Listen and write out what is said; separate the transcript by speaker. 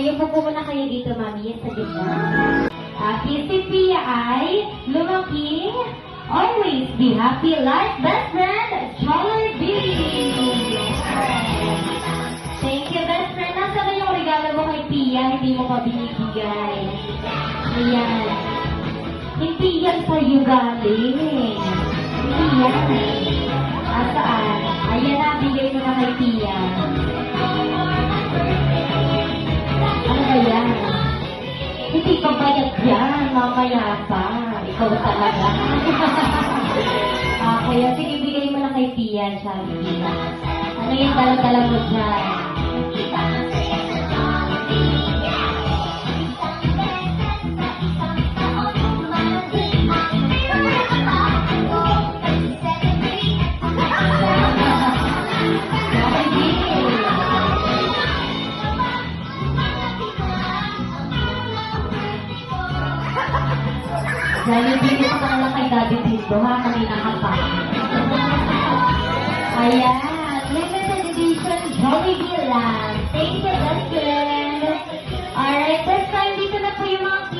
Speaker 1: Okay, upo po muna kayo dito, Mami, sa gitna. Si Pia ay lumaki, always be happy, like best friend, Jollibee. Thank you, best friend. Nasa na yung regalo mo kay Pia, hindi mo pa binibigay. Ayan. Hindi yan sa'yo galing. Hindi yan. Asaan? Ayan na, bigay mo na kay Pia. Ano ba yan? Hindi pa bayad yan, mamaya pa. Ikaw talaga. Kaya sige, bigay mo na kay Pia, Jollibee. Ano yung dala-dala mo dyan? Jollibee, dito ka na lang kay Daddy dito, ha? Kanina ka pa. Ayan. Limited edition Jollibee lang. Thank you, best friend. Alright, this time dito na po yung mga